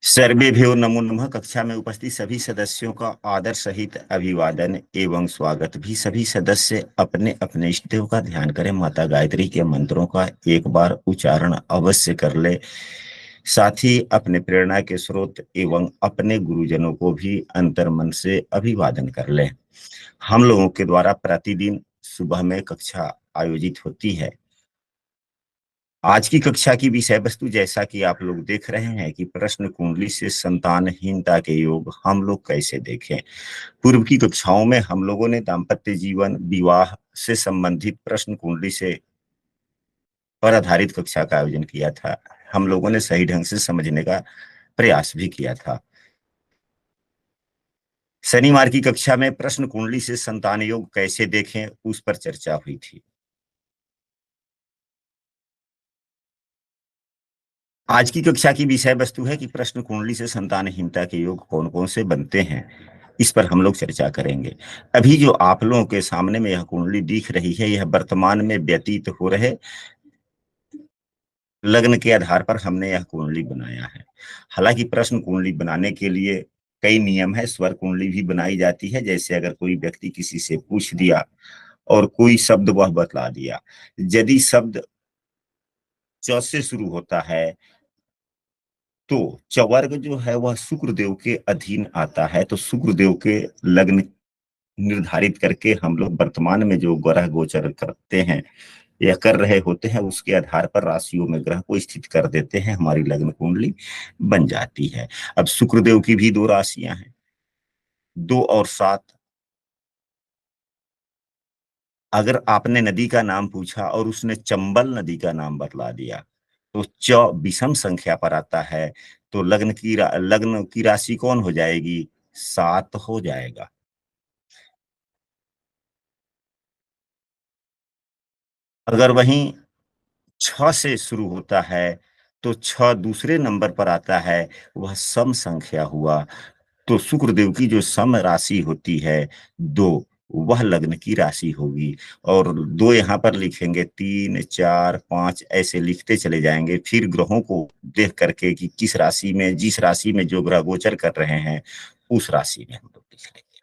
सर्वेभ्यो नमो नमः। कक्षा में उपस्थित सभी सदस्यों का आदर सहित अभिवादन एवं स्वागत। भी सभी सदस्य अपने अपने इष्ट देव का ध्यान करें। माता गायत्री के मंत्रों का एक बार उच्चारण अवश्य कर ले। साथ ही अपने प्रेरणा के स्रोत एवं अपने गुरुजनों को भी अंतर मन से अभिवादन कर ले। हम लोगों के द्वारा प्रतिदिन सुबह में कक्षा आयोजित होती है। आज की कक्षा की विषय वस्तु जैसा कि आप लोग देख रहे हैं कि प्रश्न कुंडली से संतानहीनता के योग हम लोग कैसे देखें। पूर्व की कक्षाओं में हम लोगों ने दाम्पत्य जीवन, विवाह से संबंधित प्रश्न कुंडली से पर आधारित कक्षा का आयोजन किया था। हम लोगों ने सही ढंग से समझने का प्रयास भी किया था। शनिवार की कक्षा में प्रश्न कुंडली से संतान योग कैसे देखें उस पर चर्चा हुई थी। आज की कक्षा की विषय वस्तु है कि प्रश्न कुंडली से संतानहीनता के योग कौन कौन से बनते हैं। इस पर हम लोग चर्चा करेंगे। अभी जो आप लोगों के सामने में यह कुंडली दिख रही है, यह वर्तमान में व्यतीत हो रहे लग्न के आधार पर हमने यह कुंडली बनाया है। हालांकि प्रश्न कुंडली बनाने के लिए कई नियम है। स्वर कुंडली भी बनाई जाती है। जैसे अगर कोई व्यक्ति किसी से पूछ दिया और कोई शब्द वह बतला दिया, यदि शब्द च से शुरू होता है तो चवर्ग जो है वह शुक्रदेव के अधीन आता है। तो शुक्रदेव के लग्न निर्धारित करके हम लोग वर्तमान में जो ग्रह गोचर करते हैं या कर रहे होते हैं, उसके आधार पर राशियों में ग्रह को स्थित कर देते हैं। हमारी लग्न कुंडली बन जाती है। अब शुक्रदेव की भी दो राशियां हैं, 2 और 7। अगर आपने नदी का नाम पूछा और उसने चंबल नदी का नाम बतला दिया तो च विषम संख्या पर आता है। तो लग्न की राशि कौन हो जाएगी? 7 हो जाएगा। अगर वहीं 6 से शुरू होता है तो 6 दूसरे नंबर पर आता है, वह सम संख्या हुआ। तो शुक्रदेव की जो सम राशि होती है 2, वह लग्न की राशि होगी। और 2 यहाँ पर लिखेंगे, 3 4 5 ऐसे लिखते चले जाएंगे। फिर ग्रहों को देख करके कि किस राशि में, जिस राशि में जो ग्रह गोचर कर रहे हैं उस राशि में हम लोग लिख लेंगे।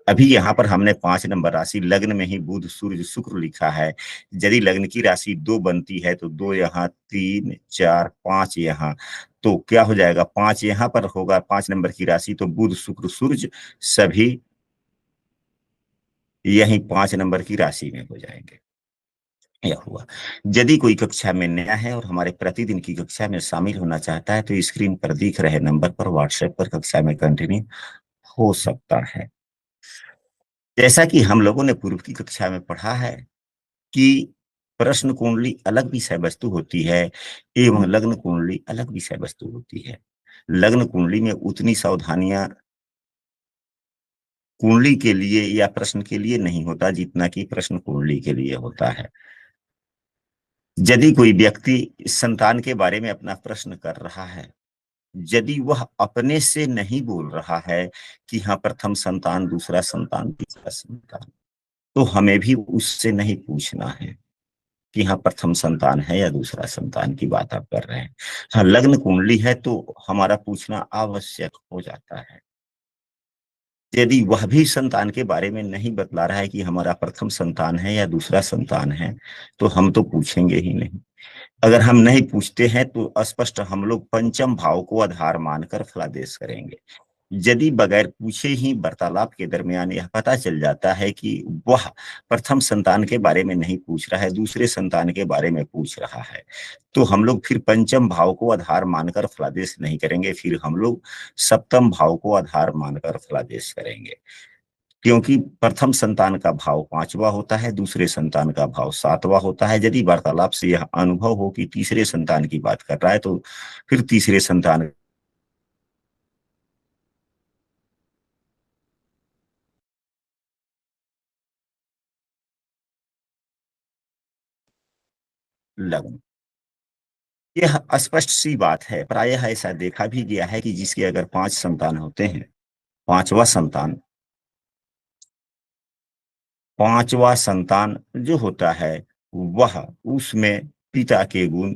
अभी यहाँ पर हमने 5 नंबर राशि लग्न में ही बुध सूर्य शुक्र लिखा है। यदि लग्न की राशि 2 बनती है तो 2 यहाँ, 3 4 5 यहाँ। तो क्या हो जाएगा? 5 यहाँ पर होगा, 5 नंबर की राशि। तो बुध शुक्र सूर्य सभी यही 5 नंबर की राशि में हो जाएंगे। यह हुआ। यदि कोई कक्षा में नया है और हमारे प्रतिदिन की कक्षा में शामिल होना चाहता है तो स्क्रीन पर दिख रहे नंबर पर व्हाट्सएप पर कक्षा में कंटिन्यू हो सकता है। जैसा कि हम लोगों ने पूर्व की कक्षा में पढ़ा है कि प्रश्न कुंडली अलग विषय वस्तु होती है एवं लग्न कुंडली अलग विषय वस्तु होती है। लग्न कुंडली में उतनी सावधानियां कुंडली के लिए या प्रश्न के लिए नहीं होता जितना कि प्रश्न कुंडली के लिए होता है। यदि कोई व्यक्ति संतान के बारे में अपना प्रश्न कर रहा है, यदि वह अपने से नहीं बोल रहा है कि हाँ प्रथम संतान, दूसरा संतान, तीसरा संतान, तो हमें भी उससे नहीं पूछना है कि हाँ प्रथम संतान है या दूसरा संतान की बात आप कर रहे हैं। हाँ लग्न कुंडली है तो हमारा पूछना आवश्यक हो जाता है। यदि वह भी संतान के बारे में नहीं बतला रहा है कि हमारा प्रथम संतान है या दूसरा संतान है, तो हम तो पूछेंगे ही नहीं। अगर हम नहीं पूछते हैं तो स्पष्ट हम लोग पंचम भाव को आधार मानकर फलादेश करेंगे। यदि बगैर पूछे ही वार्तालाप के दरमियान यह पता चल जाता है कि वह प्रथम संतान के बारे में नहीं पूछ रहा है, दूसरे संतान के बारे में पूछ रहा है, तो हम लोग फिर पंचम भाव को आधार मानकर फलादेश नहीं करेंगे। फिर हम लोग सप्तम भाव को आधार मानकर फलादेश करेंगे। क्योंकि प्रथम संतान का भाव 5वां होता है, दूसरे संतान का भाव 7वां होता है। यदि वार्तालाप से यह अनुभव हो कि तीसरे संतान की बात कर रहा है तो फिर तीसरे संतान लग्न। यह स्पष्ट सी बात है। प्रायः ऐसा देखा भी गया है कि जिसके अगर 5 संतान होते हैं, पांचवा संतान पांचवा संतान जो होता है वह, उसमें पिता के गुण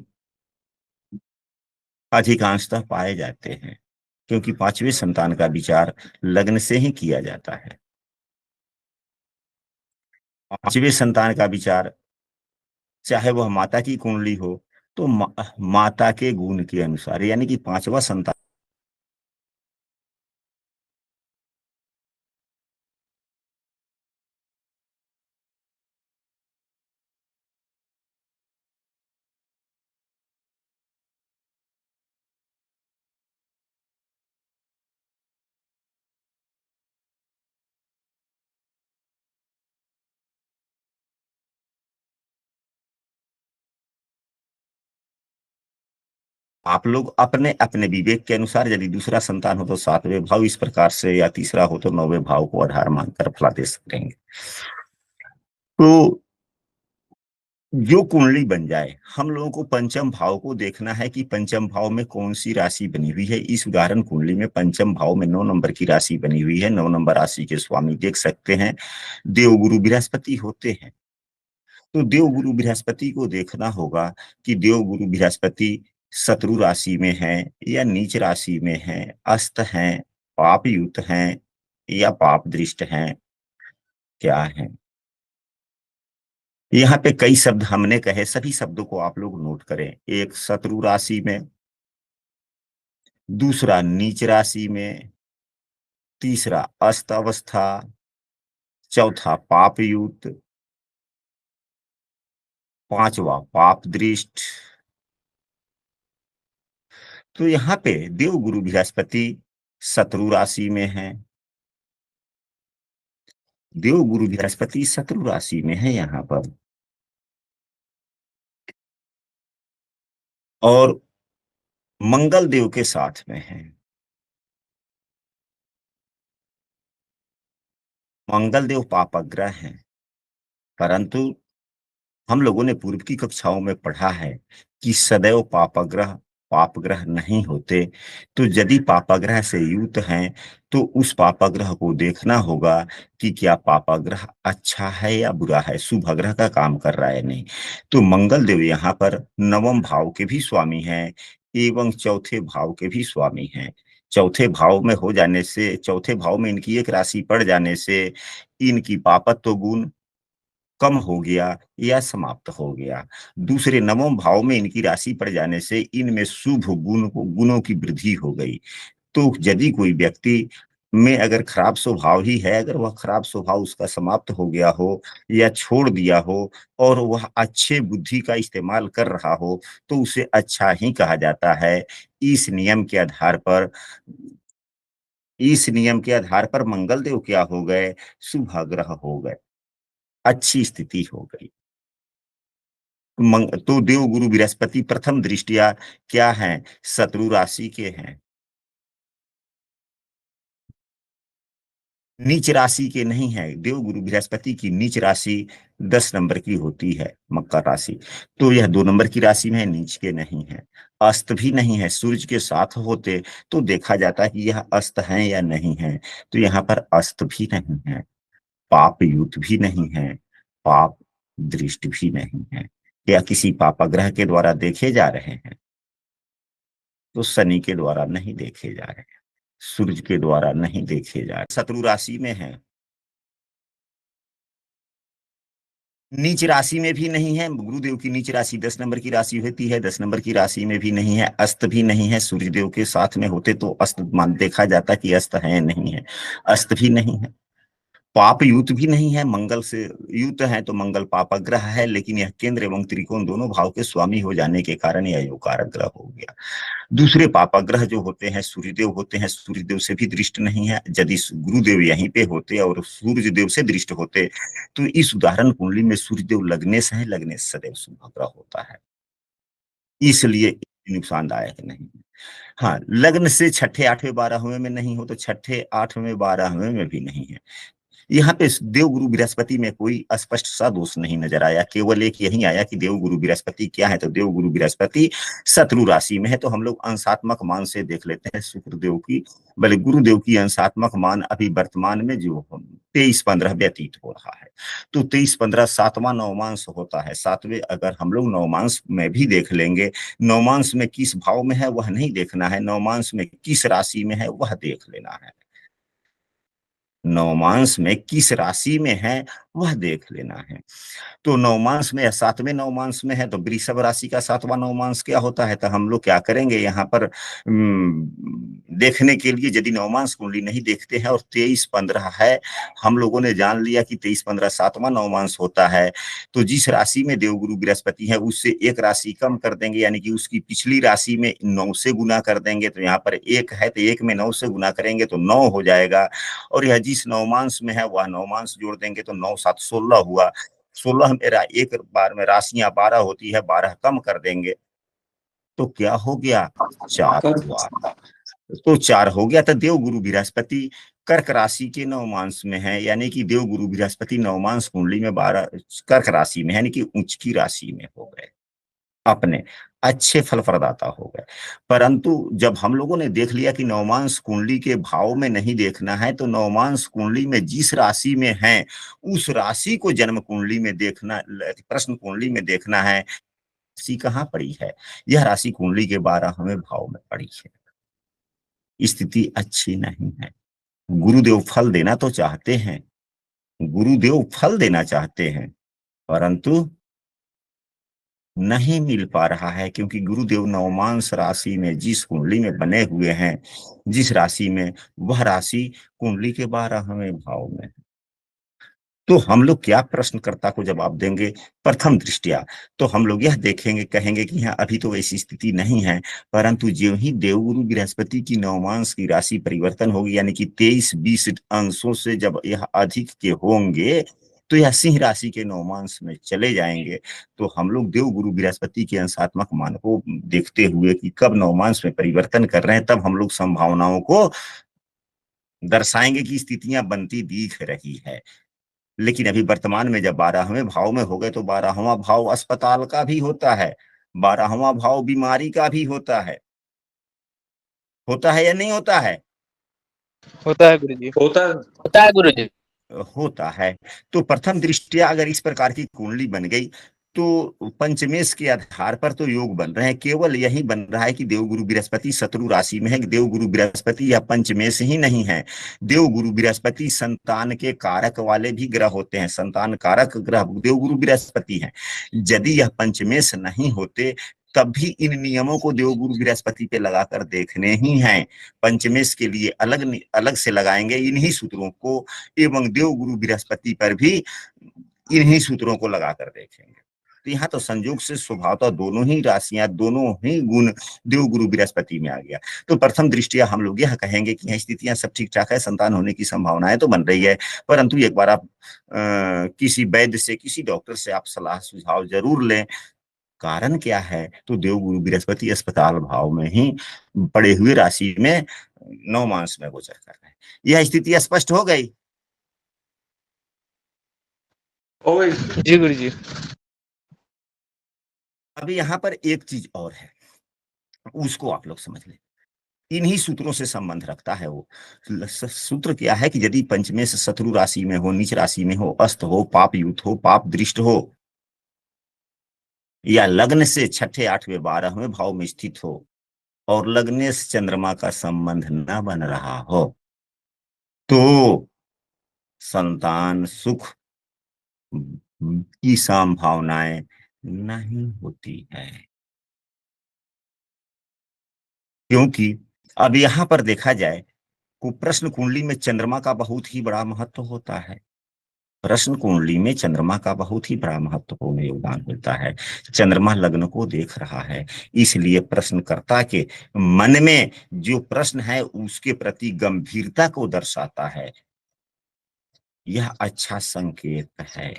अधिकांशतः पाए जाते हैं। क्योंकि पांचवें संतान का विचार लग्न से ही किया जाता है। पांचवें संतान का विचार चाहे वह माता की कुंडली हो तो माता के गुण के अनुसार, यानी कि पांचवा संतान आप लोग अपने अपने विवेक के अनुसार, यदि दूसरा संतान हो तो सातवें भाव इस प्रकार से, या तीसरा हो तो नौवें भाव को आधार मानकर फलादेश करेंगे। तो जो कुंडली बन जाए, हम लोगों को पंचम भाव को देखना है कि पंचम भाव में कौन सी राशि बनी हुई है। इस उदाहरण कुंडली में पंचम भाव में 9 नंबर की राशि बनी हुई है। 9 नंबर राशि के स्वामी देख सकते हैं देवगुरु बृहस्पति होते हैं। तो देवगुरु बृहस्पति को देखना होगा कि देवगुरु बृहस्पति शत्रु राशि में है या नीच राशि में है, अस्त हैं, पाप युक्त हैं या पाप दृष्ट हैं, क्या है। यहाँ पे कई शब्द हमने कहे, सभी शब्दों को आप लोग नोट करें। एक शत्रु राशि में, दूसरा नीच राशि में, तीसरा अस्त अवस्था, चौथा पाप युक्त, पांचवा पाप दृष्ट। तो यहाँ पे देव गुरु बृहस्पति शत्रु राशि में है, देव गुरु बृहस्पति शत्रु राशि में है यहाँ पर, और मंगल देव के साथ में है। मंगल देव पापग्रह हैं, परंतु हम लोगों ने पूर्व की कक्षाओं में पढ़ा है कि सदैव पापग्रह नहीं होते। तो यदि पापग्रह से युक्त हैं तो उस पापग्रह को देखना होगा कि क्या पापग्रह अच्छा है या बुरा है, शुभ ग्रह का काम कर रहा है नहीं। तो मंगल देव यहाँ पर नवम भाव के भी स्वामी हैं एवं चौथे भाव के भी स्वामी हैं। चौथे भाव में हो जाने से, चौथे भाव में इनकी एक राशि पड़ जाने से इनकी पापत्व गुण कम हो गया या समाप्त हो गया। दूसरे नवम भाव में इनकी राशि पड़ जाने से इनमें शुभ गुणों की वृद्धि हो गई। तो यदि कोई व्यक्ति में अगर खराब स्वभाव ही है, अगर वह खराब स्वभाव उसका समाप्त हो गया हो या छोड़ दिया हो और वह अच्छे बुद्धि का इस्तेमाल कर रहा हो तो उसे अच्छा ही कहा जाता है। इस नियम के आधार पर इस नियम के आधार पर मंगल देव क्या हो गए, शुभ ग्रह हो गए, अच्छी स्थिति हो गई। तो देव गुरु बृहस्पति प्रथम दृष्टिया क्या है, शत्रु राशि के हैं, नीच राशि के नहीं है। देव गुरु बृहस्पति की नीच राशि 10 नंबर की होती है, मकर राशि। तो यह 2 नंबर की राशि में है, नीच के नहीं है। अस्त भी नहीं है, सूर्य के साथ होते तो देखा जाता है कि यह अस्त है या नहीं है। तो यहाँ पर अस्त भी नहीं है, पाप युक्त भी नहीं है, पाप दृष्टि भी नहीं है। या किसी पापाग्रह के द्वारा देखे जा रहे हैं तो शनि के द्वारा नहीं देखे जा रहे हैं, सूर्य के द्वारा नहीं देखे जा रहे। शत्रु राशि में है, नीच राशि में भी नहीं है। गुरुदेव की नीच राशि 10 नंबर की राशि होती है, 10 नंबर की राशि में भी नहीं है, अस्त भी नहीं है। सूर्यदेव के साथ में होते तो अस्त मान देखा जाता कि अस्त है नहीं है, अस्त भी नहीं है। पाप युत भी नहीं है, मंगल से युत है तो मंगल पापग्रह है, लेकिन यह केंद्र एवं त्रिकोण दोनों भाव के स्वामी हो जाने के कारण यह योगकारक ग्रह हो गया। दूसरे पापाग्रह जो होते हैं सूर्यदेव होते हैं, सूर्यदेव से भी दृष्ट नहीं है। यदि गुरुदेव यहीं पे होते और सूर्यदेव से दृष्ट होते तो इस उदाहरण कुंडली में सूर्यदेव लग्नेश है, लग्नेश सदैव शुभ ग्रह होता है, इसलिए नुकसानदायक नहीं। हाँ, लग्न से छठे आठवें बारहवें में नहीं हो तो छठे आठवें बारहवें में भी नहीं है। यहाँ पे देव गुरु बृहस्पति में कोई स्पष्ट सा दोष नहीं नजर आया, केवल एक यही आया कि देव गुरु बृहस्पति क्या है, तो देव गुरु बृहस्पति शत्रु राशि में है। तो हम लोग अंशात्मक मान से देख लेते हैं शुक्रदेव की, बल्कि गुरुदेव की अंशात्मक मान अभी वर्तमान में जो 23-15 व्यतीत हो रहा है। तो 23-15 सातवां नवमांश होता है। सातवें अगर हम लोग नवमांश में भी देख लेंगे, नवमांश में किस भाव में है वह नहीं देखना है, नवमांश में किस राशि में है वह देख लेना है। नवमांश में किस राशि में है वह देख लेना है। तो नवमांश में या सातवें नवमांश में है तो वृषभ राशि का सातवां नवमांश क्या होता है, तो हम लोग क्या करेंगे यहाँ पर देखने के लिए, यदि नवमांश कुंडली नहीं देखते हैं और 23-15 है, हम लोगों ने जान लिया कि 23-15 सातवां नवमांश होता है, तो जिस राशि में देवगुरु बृहस्पति है उससे एक राशि कम कर देंगे, यानी कि उसकी पिछली राशि में 9 से गुना कर देंगे। तो यहाँ पर एक है तो एक में 9 से गुना करेंगे तो 9 हो जाएगा, और यह जिस नवमांश में है वह नवमांश जोड़ देंगे तो 9 7 16 हुआ। 16 मेरा एक बार में राशियां 12 होती है, 12 कम कर देंगे तो क्या हो गया, 4 हुआ। तो 4 हो गया, तो देवगुरु बृहस्पति कर्क राशि के नवमांश में है, यानी कि देवगुरु बृहस्पति नवमांश कुंडली में 12 कर्क राशि में, यानी कि उच्च की राशि में हो गए, अपने अच्छे फल प्रदाता हो गए। परंतु जब हम लोगों ने देख लिया कि नवमांश कुंडली के भाव में नहीं देखना है, तो नवमांश कुंडली में जिस राशि में है उस राशि को जन्म कुंडली में देखना, प्रश्न कुंडली में देखना है। राशि कहाँ पड़ी है, यह राशि कुंडली के 12वें भाव में पड़ी है। स्थिति अच्छी नहीं है। गुरुदेव फल देना तो चाहते हैं, गुरुदेव फल देना चाहते हैं, परंतु नहीं मिल पा रहा है, क्योंकि गुरुदेव नवमांश राशि में जिस कुंडली में बने हुए हैं, जिस राशि में, वह राशि कुंडली के 12वें भाव में। तो हम लोग क्या प्रश्नकर्ता को जवाब देंगे, प्रथम दृष्टया तो हम लोग यह देखेंगे, कहेंगे कि यहाँ अभी तो ऐसी स्थिति नहीं है, परंतु जो ही देवगुरु बृहस्पति की नवमांश की राशि परिवर्तन होगी, यानी कि 23-20 अंशों से जब यह अधिक के होंगे तो यह सिंह राशि के नवमांश में चले जाएंगे। तो हम लोग देवगुरु बृहस्पति के अंशात्मक मान को देखते हुए कि कब नवमांश में परिवर्तन कर रहे हैं, तब हम लोग संभावनाओं को दर्शाएंगे कि स्थितियां बनती दिख रही है। लेकिन अभी वर्तमान में जब 12वें भाव में हो गए, तो 12वां भाव अस्पताल का भी होता है, 12वां भाव बीमारी का भी होता है या नहीं होता है? होता है गुरुजी, होता है गुरुजी। होता है। तो प्रथम दृष्टया अगर इस प्रकार की कुंडली बन गई, तो पंचमेश के आधार पर तो योग बन रहे हैं, केवल यही बन रहा है कि देवगुरु बृहस्पति शत्रु राशि में है। देवगुरु बृहस्पति या पंचमेश ही नहीं है, देवगुरु बृहस्पति संतान के कारक वाले भी ग्रह होते हैं, संतान कारक ग्रह देवगुरु बृहस्पति हैं। यदि यह पंचमेश नहीं होते तब भी इन नियमों को देवगुरु बृहस्पति पे लगाकर देखने ही हैं। पंचमेश के लिए अलग अलग से लगाएंगे इन्हीं सूत्रों को, एवं देवगुरु बृहस्पति पर भी इन्हीं सूत्रों को लगाकर देखेंगे। तो यहाँ तो संयोग से स्वभावतः दोनों ही राशियां, दोनों ही गुण देवगुरु बृहस्पति में आ गया। तो प्रथम दृष्टिया हम लोग यह कहेंगे कि स्थितियां सब ठीक ठाक है, संतान होने की संभावनाएं तो बन रही है, परंतु एक बार आप किसी वैद्य से, किसी डॉक्टर से आप सलाह सुझाव जरूर लें। कारण क्या है, तो देवगुरु बृहस्पति अस्पताल भाव में ही पड़े हुए राशि में नवमांश में गोचर कर रहे हैं। यह स्थिति स्पष्ट हो गई? जी गुरुजी। अभी यहाँ पर एक चीज और है, उसको आप लोग समझ लें। इन्हीं सूत्रों से संबंध रखता है वो सूत्र। क्या है कि यदि पंचमेश शत्रु राशि में हो, नीच राशि में हो, अस्त हो, पाप युक्त हो, पाप दृष्ट हो, या लग्न से 6ठे 8वें 12वें भाव में स्थित हो, और लग्न से चंद्रमा का संबंध न बन रहा हो, तो संतान सुख की संभावनाएं नहीं होती है। क्योंकि अब यहां पर देखा जाए तो प्रश्न कुंडली में चंद्रमा का बहुत ही बड़ा महत्व होता है। प्रश्न कुंडली में चंद्रमा का बहुत ही बड़ा महत्वपूर्ण योगदान होता है। चंद्रमा लग्न को देख रहा है, इसलिए प्रश्नकर्ता के मन में जो प्रश्न है उसके प्रति गंभीरता को दर्शाता है। यह अच्छा संकेत है,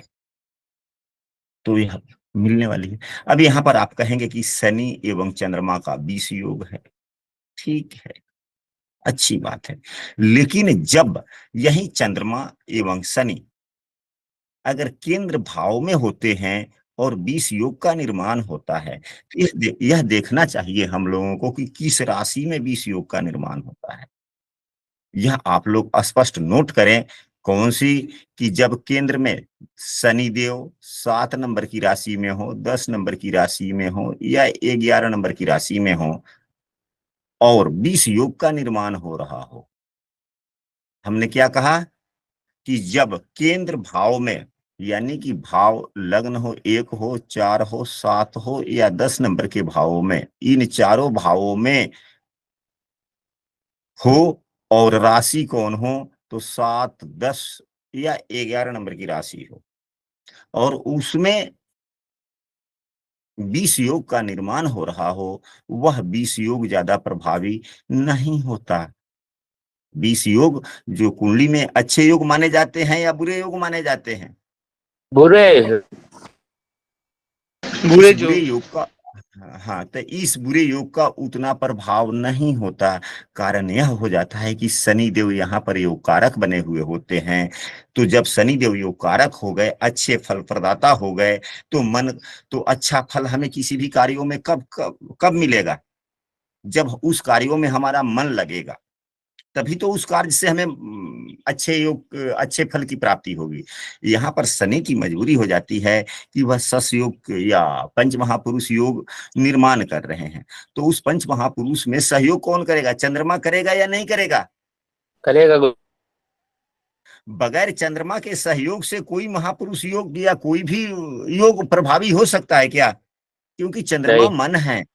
तो यह मिलने वाली है। अब यहाँ पर आप कहेंगे कि शनि एवं चंद्रमा का 20 योग है, ठीक है, अच्छी बात है। लेकिन जब यही चंद्रमा एवं शनि अगर केंद्र भाव में होते हैं और 20 योग का निर्माण होता है, तो यह देखना चाहिए हम लोगों को कि किस राशि में 20 योग का निर्माण होता है। यह आप लोग स्पष्ट नोट करें कौन सी? कि जब केंद्र में शनिदेव 7 नंबर की राशि में हो, 10 नंबर की राशि में हो या 11 नंबर की राशि में हो और 20 योग का निर्माण हो रहा हो। हमने क्या कहा कि जब केंद्र भाव में, यानी कि भाव लग्न हो, 1 हो, 4 हो, 7 हो या 10 नंबर के भावों में, इन चारों भावों में हो और राशि कौन हो, तो 7, 10 या 11 नंबर की राशि हो और उसमें 20 योग का निर्माण हो रहा हो, वह 20 योग ज्यादा प्रभावी नहीं होता। 20 योग जो कुंडली में अच्छे योग माने जाते हैं या बुरे योग माने जाते हैं? बुरे इस बुरे जो बुरे योग का, हाँ, तो इस बुरे योग का उतना प्रभाव नहीं होता। कारण यह हो जाता है कि शनि देव यहाँ पर योग कारक बने हुए होते हैं। तो जब शनि देव योग कारक हो गए, अच्छे फल प्रदाता हो गए, तो मन, तो अच्छा फल हमें किसी भी कार्यों में कब कब कब मिलेगा? जब उस कार्यों में हमारा मन लगेगा, तभी तो उस कार्य से हमें अच्छे योग, अच्छे फल की प्राप्ति होगी। यहाँ पर शनि की मजबूरी हो जाती है कि वह सस योग या पंच महापुरुष योग निर्माण कर रहे हैं। तो उस पंच महापुरुष में सहयोग कौन करेगा? चंद्रमा करेगा या नहीं करेगा? करेगा बगैर चंद्रमा के सहयोग से कोई महापुरुष योग या कोई भी योग प्रभावी हो सकता है क्या? क्योंकि चंद्रमा नहीं। मन है,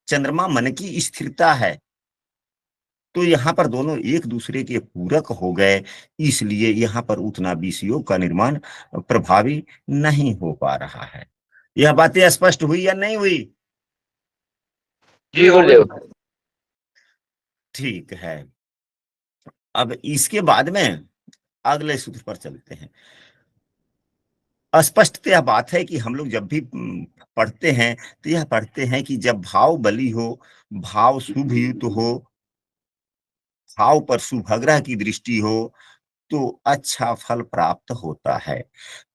चंद्रमा मन की स्थिरता है। तो यहाँ पर दोनों एक दूसरे के पूरक हो गए, इसलिए यहाँ पर उतना विषयों का निर्माण प्रभावी नहीं हो पा रहा है। यह बातें स्पष्ट हुई या नहीं हुई? जी गुरुदेव। ठीक है। अब इसके बाद में अगले सूत्र पर चलते हैं। स्पष्ट यह बात है कि हम लोग जब भी पढ़ते हैं तो यह पढ़ते हैं कि जब भाव बली हो, भाव शुभ युक्त हो, भाव पर शुभग्रह की दृष्टि हो, तो अच्छा फल प्राप्त होता है।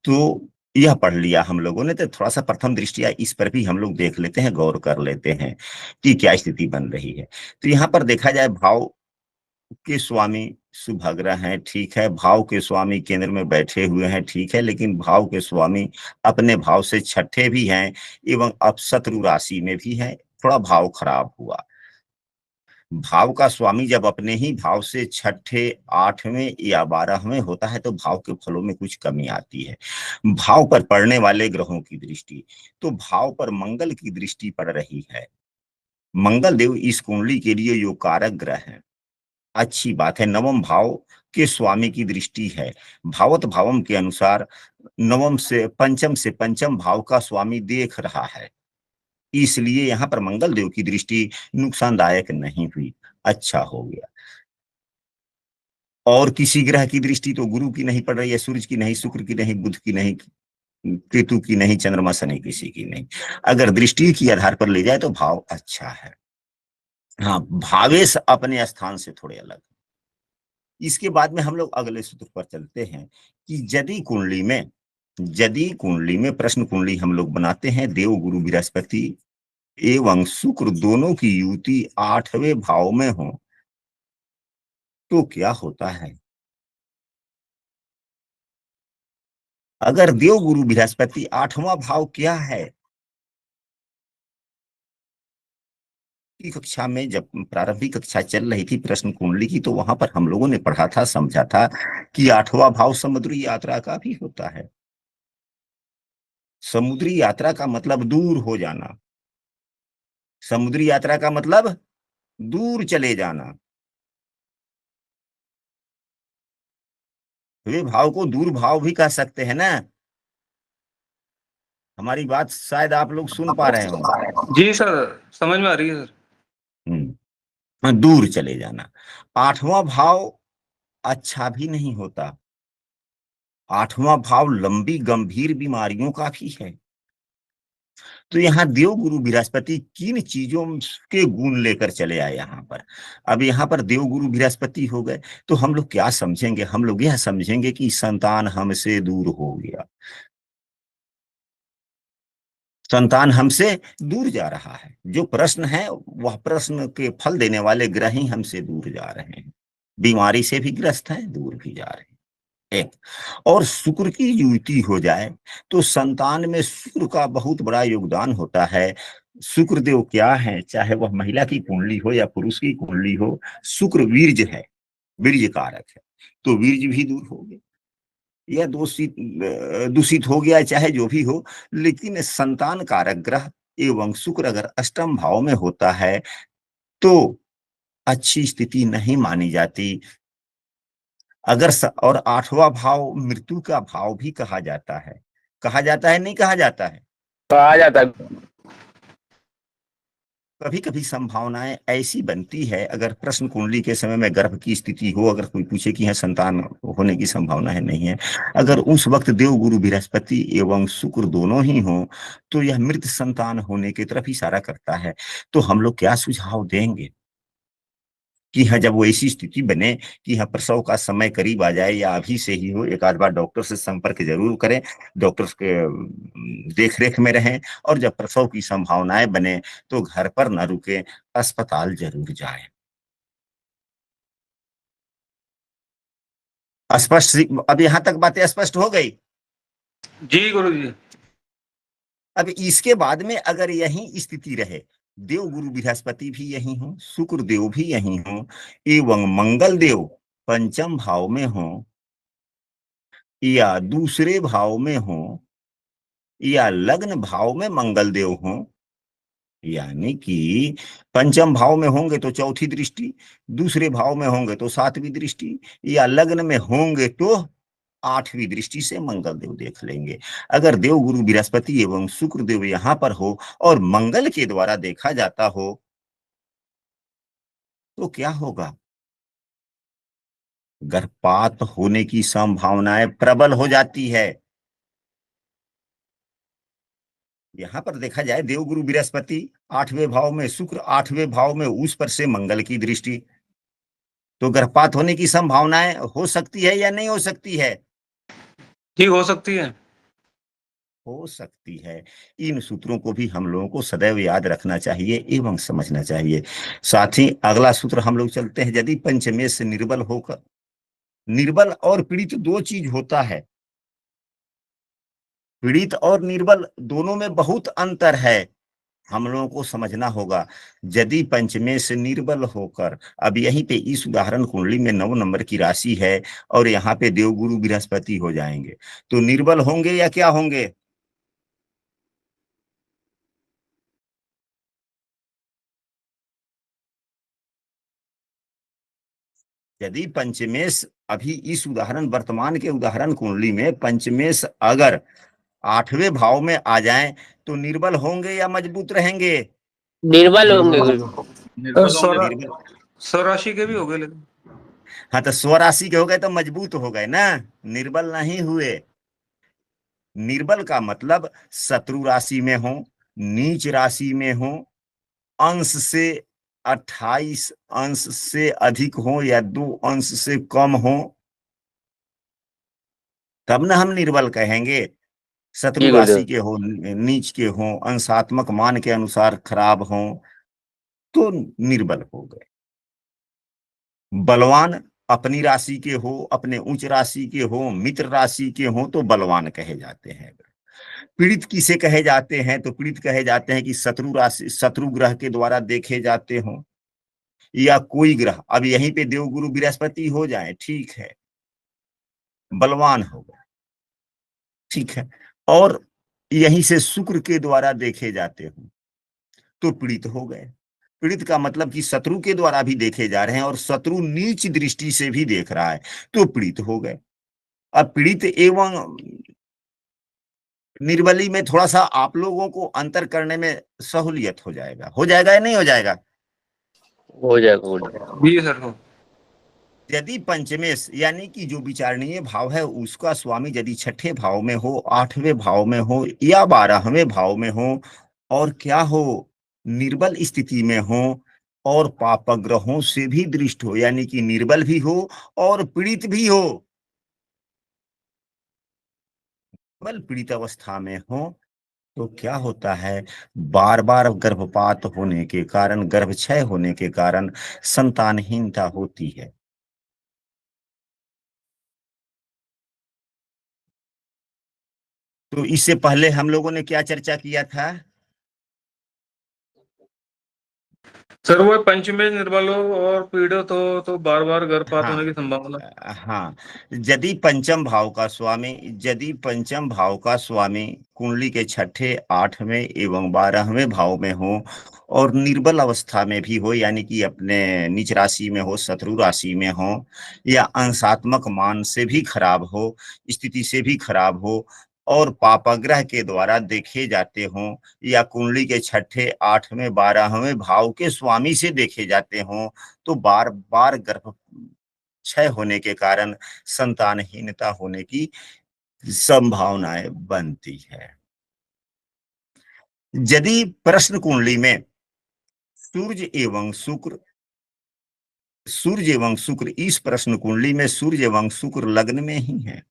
तो यह पढ़ लिया हम लोगों ने, तो थोड़ा सा प्रथम दृष्टिया इस पर भी हम लोग देख लेते हैं, गौर कर लेते हैं कि क्या स्थिति बन रही है। तो यहाँ पर देखा जाए, भाव के स्वामी शुभग्रह हैं, ठीक है, भाव के स्वामी केंद्र में बैठे हुए हैं, ठीक है, लेकिन भाव के स्वामी अपने भाव से छठे भी हैं एवं अब शत्रु राशि में भी हैं। थोड़ा भाव खराब हुआ। भाव का स्वामी जब अपने ही भाव से छठे, 8वें या 12वें होता है तो भाव के फलों में कुछ कमी आती है। भाव पर पड़ने वाले ग्रहों की दृष्टि, तो भाव पर मंगल की दृष्टि पड़ रही है। मंगल देव इस कुंडली के लिए योग कारक ग्रह है। अच्छी बात है। नवम भाव के स्वामी की दृष्टि है। भावत भावम के अनुसार नवम से पंचम भाव का स्वामी देख रहा है, इसलिए यहाँ पर मंगल देव की दृष्टि नुकसानदायक नहीं हुई, अच्छा हो गया। और किसी ग्रह की दृष्टि तो गुरु की नहीं पड़ रही है, सूर्य की नहीं, शुक्र की नहीं, बुध की नहीं, केतु की नहीं, चंद्रमा शनि किसी की नहीं। अगर दृष्टि की आधार पर ले जाए तो भाव अच्छा है। हाँ, भावेश अपने स्थान से थोड़े अलग। इसके बाद में हम लोग अगले सूत्र पर चलते हैं कि यदि कुंडली में प्रश्न कुंडली हम लोग बनाते हैं, देव गुरु बृहस्पति एवं शुक्र दोनों की युति 8वें भाव में हो, तो क्या होता है? अगर देव गुरु बृहस्पति 8वां भाव क्या है? की कक्षा में जब प्रारंभिक कक्षा चल रही थी प्रश्न कुंडली की, तो वहां पर हम लोगों ने पढ़ा था, समझा था कि 8वां भाव समुद्री यात्रा का भी होता है। समुद्री यात्रा का मतलब दूर हो जाना। समुद्री यात्रा का मतलब दूर चले जाना। वे भाव को दूर भाव भी कह सकते हैं ना। हमारी बात शायद आप लोग सुन पा रहे होंगे। जी सर, समझ में आ रही है सर। दूर चले जाना। 8वां भाव अच्छा भी नहीं होता। 8वां भाव लंबी गंभीर बीमारियों का भी है। तो यहाँ देव गुरु बृहस्पति किन चीजों के गुण लेकर चले आए यहाँ पर? अब यहाँ पर देव गुरु बृहस्पति हो गए तो हम लोग क्या समझेंगे? हम लोग यह समझेंगे कि संतान हमसे दूर हो गया, संतान हमसे दूर जा रहा है। जो प्रश्न है वह प्रश्न के फल देने वाले ग्रह ही हमसे दूर जा रहे हैं। बीमारी से भी ग्रस्त हैं, दूर भी जा रहे हैं। एक, और शुक्र की युति हो जाए तो संतान में शुक्र का बहुत बड़ा योगदान होता है। शुक्र देव क्या है, चाहे वह महिला की कुंडली हो या पुरुष की कुंडली हो, शुक्र वीर्य है, वीर्य कारक है। तो वीर्य भी दूर हो गया या दूषित दूषित हो गया, चाहे जो भी हो, लेकिन संतान कारक ग्रह एवं शुक्र अगर अष्टम भाव में होता है तो अच्छी स्थिति नहीं मानी जाती। अगर और आठवां भाव मृत्यु का भाव भी कहा जाता है, कहा जाता है नहीं कहा जाता है? कहा जाता है। कभी कभी संभावनाएं ऐसी बनती है, अगर प्रश्न कुंडली के समय में गर्भ की स्थिति हो, अगर कोई पूछे कि है संतान होने की संभावना है नहीं है, अगर उस वक्त देव गुरु बृहस्पति एवं शुक्र दोनों ही हो तो यह मृत संतान होने की तरफ इशारा करता है। तो हम लोग क्या सुझाव देंगे कि हाँ, जब वो ऐसी स्थिति बने कि हाँ प्रसव का समय करीब आ जाए या अभी से ही हो, एक आध बार डॉक्टर से संपर्क जरूर करें, डॉक्टर के देख रेख में रहें, और जब प्रसव की संभावनाएं बने तो घर पर न रुके, अस्पताल जरूर जाएं। स्पष्ट, अब यहाँ तक बातें स्पष्ट हो गई? जी गुरु जी। अब इसके बाद में अगर यही स्थिति रहे, देव गुरु बृहस्पति भी यही हो, शुक्र देव भी यही हो एवं मंगल देव पंचम भाव में हो या दूसरे भाव में हो या लग्न भाव में मंगल देव हो, यानी कि पंचम भाव में होंगे तो चौथी दृष्टि, दूसरे भाव में होंगे तो सातवीं दृष्टि, या लग्न में होंगे तो आठवीं दृष्टि से मंगल देव देख लेंगे। अगर देव गुरु बृहस्पति एवं शुक्र देव यहां पर हो और मंगल के द्वारा देखा जाता हो तो क्या होगा? गर्भपात होने की संभावनाएं प्रबल हो जाती है। यहां पर देखा जाए देव गुरु बृहस्पति आठवें भाव में, शुक्र आठवें भाव में, उस पर से मंगल की दृष्टि, तो गर्भपात होने की संभावनाएं हो सकती है या नहीं हो सकती है? ठीक हो सकती है। हो सकती है। इन सूत्रों को भी हम लोगों को सदैव याद रखना चाहिए एवं समझना चाहिए। साथ ही अगला सूत्र हम लोग चलते हैं, यदि पंचमेश से निर्बल होकर, निर्बल और पीड़ित दो चीज होता है, पीड़ित और निर्बल दोनों में बहुत अंतर है, हम लोगों को समझना होगा। यदि पंचमें से निर्बल होकर, अब यहीं पे इस उदाहरण कुंडली में 9 नंबर की राशि है और यहाँ पे देवगुरु बृहस्पति हो जाएंगे, तो निर्बल होंगे या क्या होंगे? यदि पंचमेश, अभी इस उदाहरण वर्तमान के उदाहरण कुंडली में पंचमेश अगर आठवें भाव में आ जाएं तो निर्बल होंगे या मजबूत रहेंगे? निर्बल होंगे गुरु। निर्बल। स्वराशि के भी हो गए लेकिन। हाँ, तो स्वराशि के हो गए तो मजबूत हो गए ना, निर्बल नहीं हुए। निर्बल का मतलब शत्रु राशि में हो, नीच राशि में हो, अंश से 28 अंश से अधिक हो या 2 अंश से कम हो, तब ना हम निर्बल कहेंगे। शत्रु जी राशि गुरुदेव। के हो, नीच के हो, अंशात्मक मान के अनुसार खराब हो तो निर्बल हो गए। बलवान अपनी राशि के हो, अपने उच्च राशि के हो, मित्र राशि के हो तो बलवान कहे जाते हैं। पीड़ित किसे कहे जाते हैं? तो पीड़ित कहे जाते हैं कि शत्रु राशि, शत्रु ग्रह के द्वारा देखे जाते हो या कोई ग्रह, अब यहीं पे देवगुरु बृहस्पति हो जाए, ठीक है, बलवान हो गए, ठीक है, और यहीं से शुक्र के द्वारा देखे जाते हो तो पीड़ित हो गए। पीड़ित का मतलब कि शत्रु के द्वारा भी देखे जा रहे हैं और शत्रु नीच दृष्टि से भी देख रहा है तो पीड़ित हो गए। अब पीड़ित एवं निर्बली में थोड़ा सा आप लोगों को अंतर करने में सहूलियत हो जाएगा या नहीं हो जाएगा? हो जाएगा गुरुदेव। जी सर हो। यदि पंचमेश यानी कि जो विचारणीय भाव है उसका स्वामी यदि छठे भाव में हो, आठवें भाव में हो या 12वें भाव में हो, और क्या हो, निर्बल स्थिति में हो और पाप ग्रहों से भी दृष्ट हो, यानी कि निर्बल भी हो और पीड़ित भी हो, बल पीड़ित अवस्था में हो तो क्या होता है, बार बार गर्भपात होने के कारण, गर्भक्षय होने के कारण संतानहीनता होती है। तो इससे पहले हम लोगों ने क्या चर्चा किया था? सर वो पंचमेश निर्बल हो और पीड़ित हो तो बार बार गर्भपात होने की हाँ संभावना। हाँ, यदि पंचम भाव का स्वामी, यदि पंचम भाव का स्वामी कुंडली के छठे, आठवें एवं 12वें भाव में हो और निर्बल अवस्था में भी हो, यानी कि अपने नीच राशि में हो, शत्रु राशि में हो, या अंशात्मक मान से भी खराब हो, स्थिति से भी खराब हो, और पापग्रह के द्वारा देखे जाते हों, या कुंडली के छठे, आठवें, 12वें भाव के स्वामी से देखे जाते हों, तो बार बार गर्भ क्षय होने के कारण संतानहीनता होने की संभावनाएं बनती है। यदि प्रश्न कुंडली में सूर्य एवं शुक्र, सूर्य एवं शुक्र, इस प्रश्न कुंडली में सूर्य एवं शुक्र लग्न में ही है,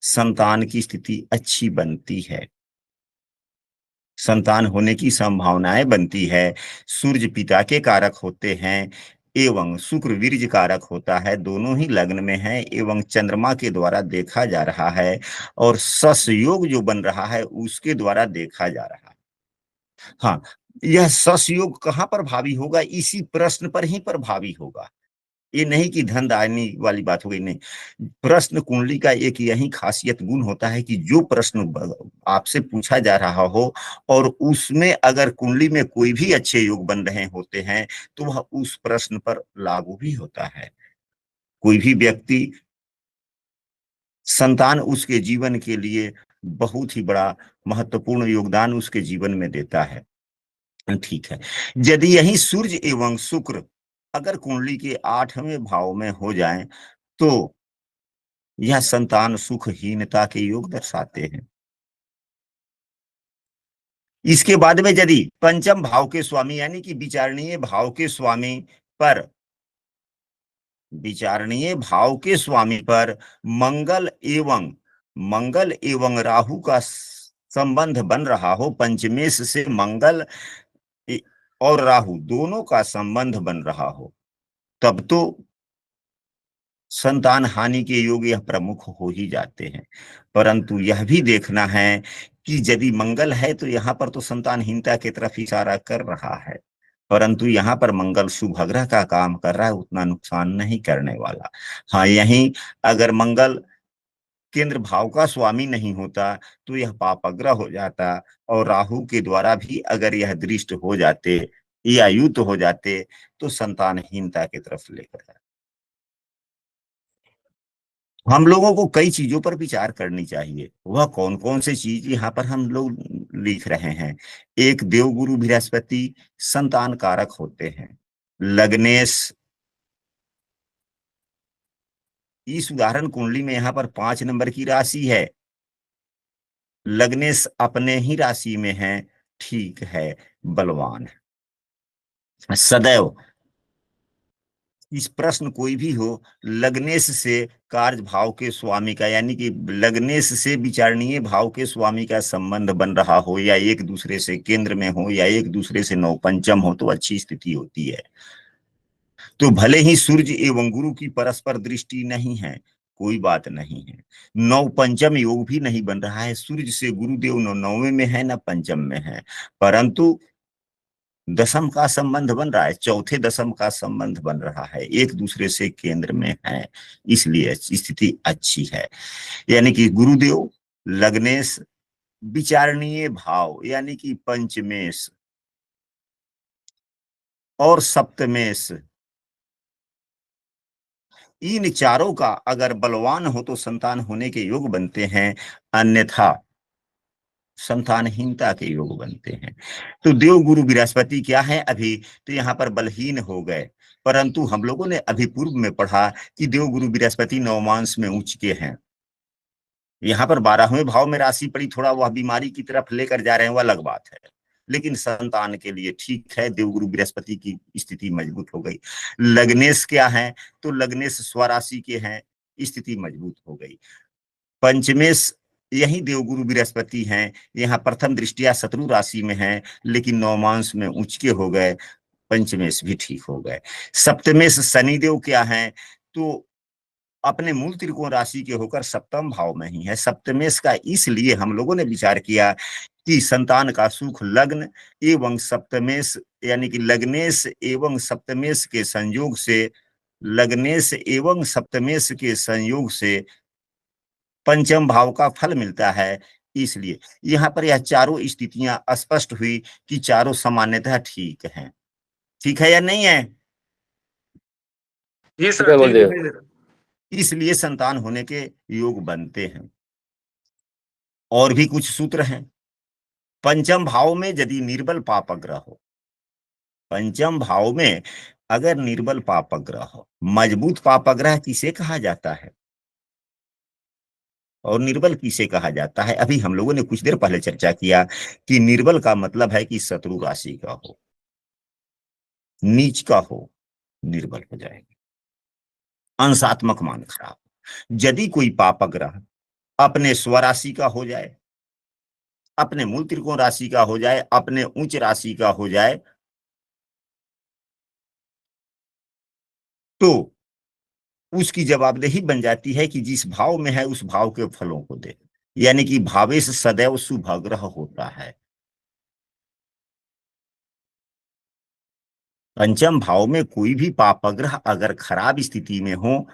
संतान की स्थिति अच्छी बनती है, संतान होने की संभावनाएं बनती है। सूर्य पिता के कारक होते हैं एवं शुक्र वीर्य कारक होता है, दोनों ही लग्न में है एवं चंद्रमा के द्वारा देखा जा रहा है, और सस योग जो बन रहा है उसके द्वारा देखा जा रहा है। हाँ, यह सस योग कहाँ पर भावी होगा? इसी प्रश्न पर ही प्रभावी होगा। ये नहीं कि धन दायनी वाली बात हो गई, नहीं। प्रश्न कुंडली का एक यही खासियत गुण होता है कि जो प्रश्न आपसे पूछा जा रहा हो और उसमें अगर कुंडली में कोई भी अच्छे योग बन रहे होते हैं तो वह उस प्रश्न पर लागू भी होता है। कोई भी व्यक्ति, संतान उसके जीवन के लिए बहुत ही बड़ा महत्वपूर्ण योगदान उसके जीवन में देता है। ठीक है, यदि यही सूर्य एवं शुक्र अगर कुंडली के 8वें भाव में हो जाएं तो यह संतान सुखहीनता के योग दर्शाते हैं। इसके बाद में यदि पंचम भाव के स्वामी यानी कि विचारणीय भाव के स्वामी पर, विचारणीय भाव के स्वामी पर मंगल एवं राहु का संबंध बन रहा हो, पंचमेश से मंगल और राहु दोनों का संबंध बन रहा हो, तब तो संतान हानि के योग यह प्रमुख हो ही जाते हैं। परंतु यह भी देखना है कि यदि मंगल है तो यहाँ पर तो संतानहीनता की तरफ इशारा कर रहा है, परंतु यहाँ पर मंगल शुभ ग्रह का काम कर रहा है, उतना नुकसान नहीं करने वाला। हाँ, यहीं अगर मंगल केंद्र भाव का स्वामी नहीं होता तो यह पापग्रह हो जाता, और राहु के द्वारा भी अगर यह दृष्ट हो जाते या युत हो जाते तो संतानहीनता की तरफ लेकर जाते। हम लोगों को कई चीजों पर विचार करनी चाहिए। वह कौन कौन से चीज यहाँ पर हम लोग लिख रहे हैं? एक, देवगुरु बृहस्पति संतान कारक होते हैं। लग्नेश, इस उदाहरण कुंडली में यहाँ पर 5 नंबर की राशि है, लग्नेश अपने ही राशि में है, ठीक है, बलवान है सदैव। इस प्रश्न कोई भी हो, लग्नेश से कार्य भाव के स्वामी का यानी कि लग्नेश से विचारणीय भाव के स्वामी का संबंध बन रहा हो, या एक दूसरे से केंद्र में हो, या एक दूसरे से नवपंचम हो, तो अच्छी स्थिति होती है। तो भले ही सूर्य एवं गुरु की परस्पर दृष्टि नहीं है, कोई बात नहीं है, नवपंचम योग भी नहीं बन रहा है, सूर्य से गुरुदेव न 9वें में है न पंचम में है, परंतु दशम का संबंध बन रहा है, चौथे दशम का संबंध बन रहा है, एक दूसरे से केंद्र में है, इसलिए स्थिति अच्छी है। यानी कि गुरुदेव, लग्नेश, विचारणीय भाव यानी कि पंचमेश और सप्तमेश, इन चारों का अगर बलवान हो तो संतान होने के योग बनते हैं, अन्यथा संतानहीनता के योग बनते हैं। तो देव गुरु बृहस्पति क्या है अभी? तो यहाँ पर बलहीन हो गए, परंतु हम लोगों ने अभी पूर्व में पढ़ा कि देव गुरु बृहस्पति नवमांश में उच्च के हैं। यहाँ पर 12वें भाव में राशि पड़ी, थोड़ा वह बीमारी की तरफ लेकर जा रहे हैं, वह अलग बात है, लेकिन संतान के लिए ठीक है, देवगुरु बृहस्पति की स्थिति मजबूत हो गई। लग्नेश क्या है? तो लग्नेश स्वराशि के हैं, स्थिति मजबूत हो गई। पंचमेश यही देवगुरु बृहस्पति हैं, यहाँ प्रथम दृष्टिया शत्रु राशि में है, लेकिन नवमांश में उच्च के हो गए, पंचमेश भी ठीक हो गए। सप्तमेश शनिदेव क्या है? तो अपने मूल त्रिकोण राशि के होकर सप्तम भाव में ही है। सप्तमेश का इसलिए हम लोगों ने विचार किया कि संतान का सुख लग्न एवं सप्तमेश यानी कि लग्नेश एवं सप्तमेश के संयोग से, लग्नेश एवं सप्तमेश के संयोग से पंचम भाव का फल मिलता है। इसलिए यहाँ पर यह चारों स्थितियां स्पष्ट हुई कि चारों सामान्यतः ठीक हैं। ठीक है या नहीं है? जी ठीक सर, है ठीक गुरुदेव। दिखाई दे रहा। इसलिए संतान होने के योग बनते हैं। और भी कुछ सूत्र हैं। पंचम भाव में यदि निर्बल पापग्रह हो, पंचम भाव में अगर निर्बल पापग्रह हो, मजबूत पापग्रह किसे कहा जाता है और निर्बल किसे कहा जाता है? अभी हम लोगों ने कुछ देर पहले चर्चा किया कि निर्बल का मतलब है कि शत्रु राशि का हो, नीच का हो, निर्बल हो जाएगा, अंशात्मक मान खराब। यदि कोई पापग्रह अपने स्वराशि का हो जाए, अपने मूल त्रिकोण राशि का हो जाए, अपने उच्च राशि का हो जाए, तो उसकी जवाबदेही बन जाती है कि जिस भाव में है उस भाव के फलों को दे। यानी कि भावेश सदैव शुभ ग्रह होता है। पंचम भाव में कोई भी पापग्रह अगर खराब स्थिति में हो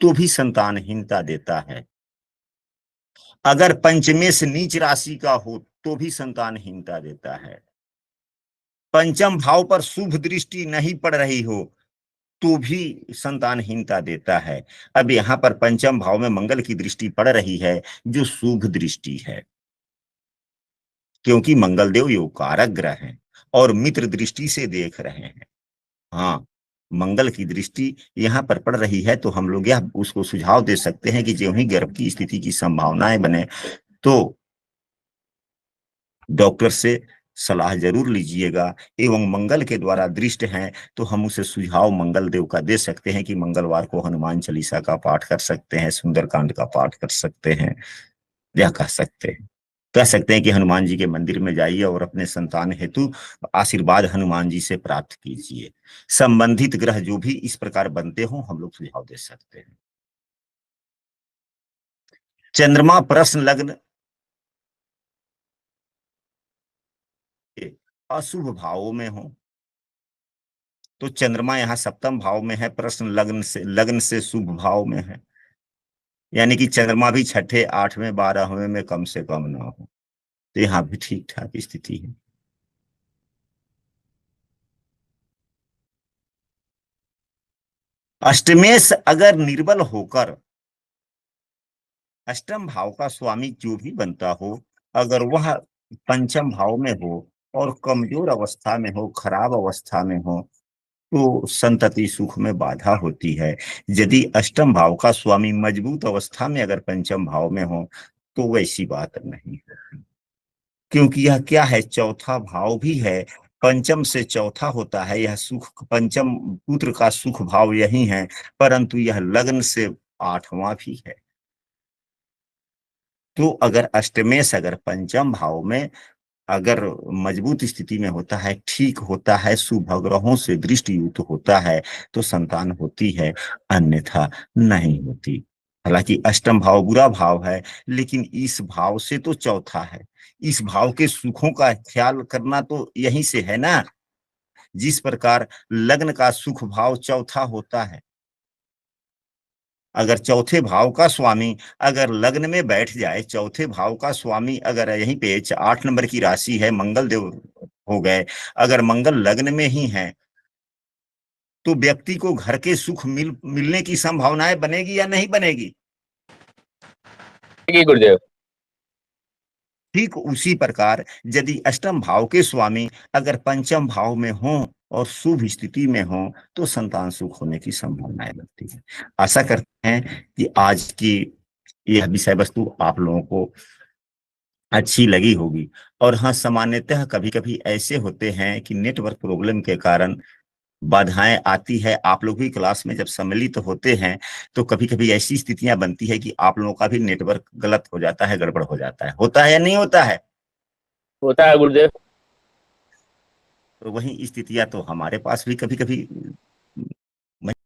तो भी संतानहीनता देता है। अगर पंचमेश नीच राशि का हो तो भी संतानहीनता देता है। पंचम भाव पर शुभ दृष्टि नहीं पड़ रही हो तो भी संतानहीनता देता है। अब यहां पर पंचम भाव में मंगल की दृष्टि पड़ रही है जो शुभ दृष्टि है, क्योंकि मंगल देव योग कारक ग्रह हैं और मित्र दृष्टि से देख रहे हैं। हाँ, मंगल की दृष्टि यहां पर पड़ रही है तो हम लोग यह उसको सुझाव दे सकते हैं कि जो ही गर्भ की स्थिति की संभावनाएं बने तो डॉक्टर से सलाह जरूर लीजिएगा। एवं मंगल के द्वारा दृष्ट हैं तो हम उसे सुझाव मंगल देव का दे सकते हैं कि मंगलवार को हनुमान चालीसा का पाठ कर सकते हैं, सुंदरकांड का पाठ कर सकते हैं, यह कह सकते हैं कि हनुमान जी के मंदिर में जाइए और अपने संतान हेतु आशीर्वाद हनुमान जी से प्राप्त कीजिए। संबंधित ग्रह जो भी इस प्रकार बनते हो हम लोग सुझाव दे सकते हैं। चंद्रमा प्रश्न लग्न के अशुभ भावों में हो तो चंद्रमा यहाँ सप्तम भाव में है, प्रश्न लग्न से शुभ भाव में है, यानी कि चंद्रमा भी छठे, आठवें, 12वें में कम से कम ना हो, तो यहाँ भी ठीक ठाक स्थिति है। अष्टमेश अगर निर्बल होकर, अष्टम भाव का स्वामी जो भी बनता हो अगर वह पंचम भाव में हो और कमजोर अवस्था में हो, खराब अवस्था में हो तो संतति सुख में बाधा होती है। यदि अष्टम भाव का स्वामी मजबूत अवस्था में अगर पंचम भाव में हो तो वैसी बात नहीं है, क्योंकि यह क्या है, चौथा भाव भी है, पंचम से चौथा होता है। यह सुख, पंचम पुत्र का सुख भाव यही है, परंतु यह लग्न से आठवां भी है। तो अगर अष्टमेश अगर पंचम भाव में अगर मजबूत स्थिति में होता है, ठीक होता है, शुभ ग्रहों से दृष्टि युक्त होता है तो संतान होती है, अन्यथा नहीं होती। हालांकि अष्टम भाव बुरा भाव है लेकिन इस भाव से तो चौथा है, इस भाव के सुखों का ख्याल करना तो यहीं से है ना। जिस प्रकार लग्न का सुख भाव चौथा होता है, अगर चौथे भाव का स्वामी अगर लग्न में बैठ जाए, चौथे भाव का स्वामी अगर यहीं पे 8 नंबर की राशि है, मंगल देव हो गए, अगर मंगल लग्न में ही है तो व्यक्ति को घर के सुख मिलने की संभावनाएं बनेगी या नहीं बनेगी? ठीक है गुरुदेव। ठीक उसी प्रकार यदि अष्टम भाव के स्वामी अगर पंचम भाव में हो और शुभ स्थिति में हो तो संतान सुख होने की संभावनाएं बनती है। आशा करते हैं कि आज की यह विषय वस्तु आप लोगों को अच्छी लगी होगी। और हाँ, सामान्यतः कभी कभी ऐसे होते हैं कि नेटवर्क प्रॉब्लम के कारण बाधाएं आती है। आप लोग भी क्लास में जब सम्मिलित होते हैं तो कभी कभी ऐसी स्थितियां बनती है कि आप लोगों का भी नेटवर्क गलत हो जाता है, गड़बड़ हो जाता है। होता है या नहीं होता है? होता है गुरुदेव। तो वही स्थितियां तो हमारे पास भी कभी कभी